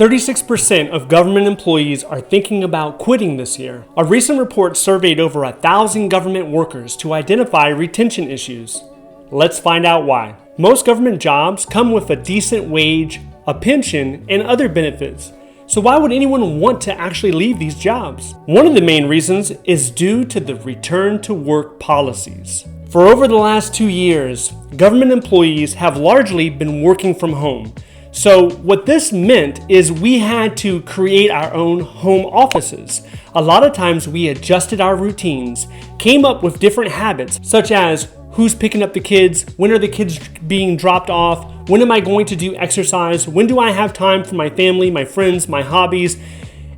36% of government employees are thinking about quitting this year. A recent report surveyed over 1,000 government workers to identify retention issues. Let's find out why. Most government jobs come with a decent wage, a pension, and other benefits. So why would anyone want to actually leave these jobs? One of the main reasons is due to the return to work policies. For over the last 2 years, government employees have largely been working from home. So what this meant is we had to create our own home offices. A lot of times we adjusted our routines, came up with different habits, such as who's picking up the kids, when are the kids being dropped off, when am I going to do exercise, when do I have time for my family, my friends, my hobbies.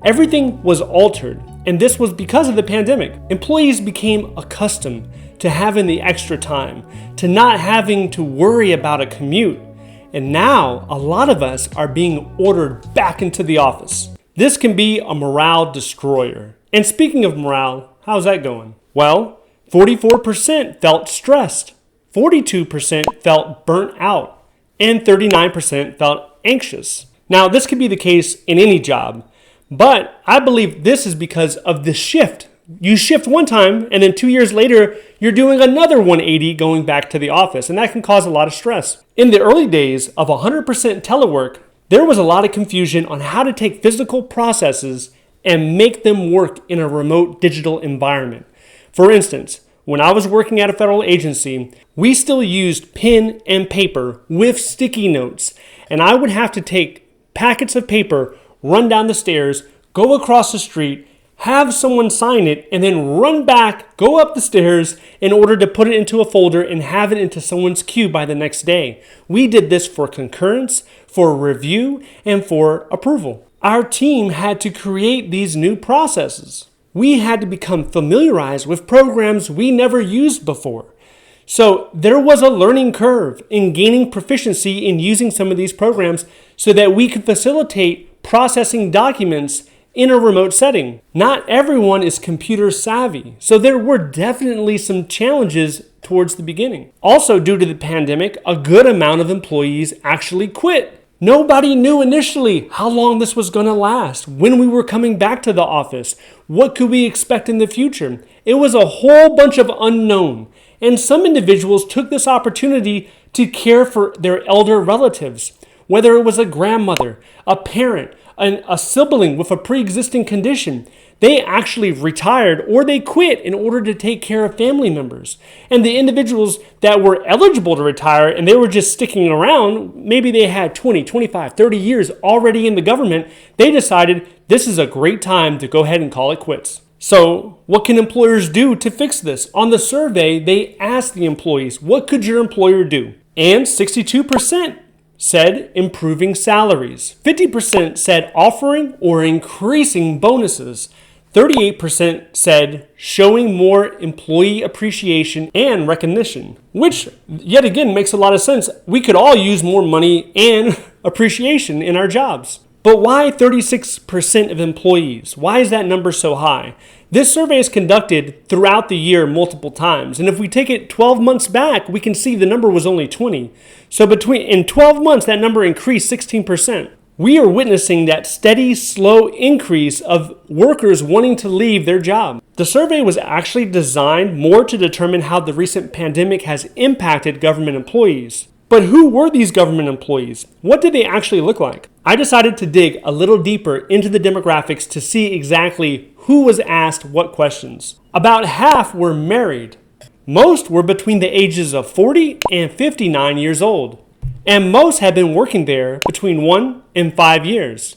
Everything was altered, and this was because of the pandemic. Employees became accustomed to having the extra time, to not having to worry about a commute. And now, a lot of us are being ordered back into the office. This can be a morale destroyer. And speaking of morale, how's that going? Well, 44% felt stressed, 42% felt burnt out, and 39% felt anxious. Now, this could be the case in any job, but I believe this is because of the shift. You shift one time, and then 2 years later, you're doing another 180 going back to the office, and that can cause a lot of stress. In the early days of 100% telework, there was a lot of confusion on how to take physical processes and make them work in a remote digital environment. For instance, when I was working at a federal agency, we still used pen and paper with sticky notes, and I would have to take packets of paper, run down the stairs, go across the street, have someone sign it, and then run back, go up the stairs in order to put it into a folder and have it into someone's queue by the next day. We did this for concurrence, for review, and for approval. Our team had to create these new processes. We had to become familiarized with programs we never used before. So there was a learning curve in gaining proficiency in using some of these programs so that we could facilitate processing documents in a remote setting. Not everyone is computer savvy, so there were definitely some challenges towards the beginning. Also, due to the pandemic, a good amount of employees actually quit. Nobody knew initially how long this was going to last, when we were coming back to the office, what could we expect in the future. It was a whole bunch of unknown, and some individuals took this opportunity to care for their elder relatives, whether it was a grandmother, a parent, a sibling with a pre-existing condition. They actually retired or they quit in order to take care of family members. And the individuals that were eligible to retire and they were just sticking around, maybe they had 20, 25, 30 years already in the government, they decided this is a great time to go ahead and call it quits. So what can employers do to fix this? On the survey, they asked the employees, what could your employer do? And 62% said improving salaries. 50% said offering or increasing bonuses. 38% said showing more employee appreciation and recognition, which yet again makes a lot of sense. We could all use more money and appreciation in our jobs. But why 36% of employees? Why is that number so high? This survey is conducted throughout the year multiple times. And if we take it 12 months back, we can see the number was only 20. So in 12 months, that number increased 16%. We are witnessing that steady, slow increase of workers wanting to leave their job. The survey was actually designed more to determine how the recent pandemic has impacted government employees. But who were these government employees? What did they actually look like? I decided to dig a little deeper into the demographics to see exactly who was asked what questions. About half were married. Most were between the ages of 40 and 59 years old. And most have been working there between 1 and 5 years.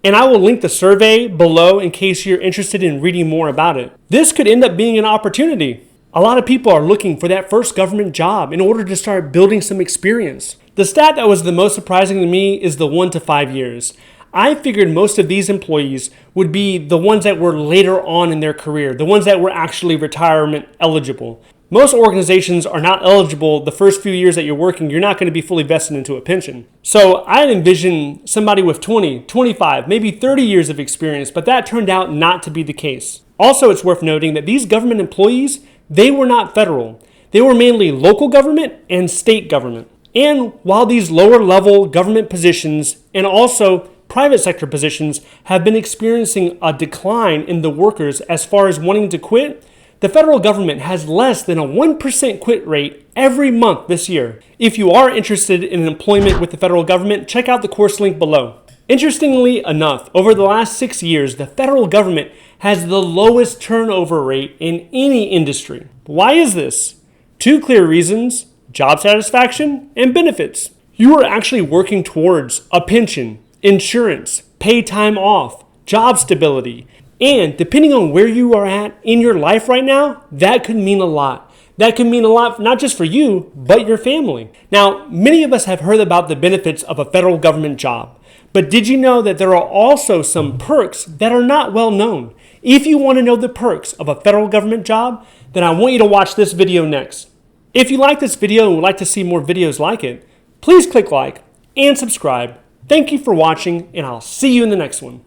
And I will link the survey below in case you're interested in reading more about it. This could end up being an opportunity. A lot of people are looking for that first government job in order to start building some experience. The stat that was the most surprising to me is the 1 to 5 years. I figured most of these employees would be the ones that were later on in their career, the ones that were actually retirement eligible. Most organizations are not eligible the first few years that you're working. You're not going to be fully vested into a pension. So I envisioned somebody with 20, 25, maybe 30 years of experience, but that turned out not to be the case. Also, it's worth noting that these government employees, they were not federal. They were mainly local government and state government. And while these lower level government positions and also private sector positions have been experiencing a decline in the workers as far as wanting to quit, the federal government has less than a 1% quit rate every month this year. If you are interested in employment with the federal government, check out the course link below. Interestingly enough, over the last 6 years, the federal government has the lowest turnover rate in any industry. Why is this? Two clear reasons: job satisfaction and benefits. You are actually working towards a pension, insurance, paid time off, job stability, and depending on where you are at in your life right now, that could mean a lot. That can mean a lot not just for you, but your family. Now, many of us have heard about the benefits of a federal government job, but did you know that there are also some perks that are not well known? If you want to know the perks of a federal government job, then I want you to watch this video next. If you like this video and would like to see more videos like it, please click like and subscribe. Thank you for watching, and I'll see you in the next one.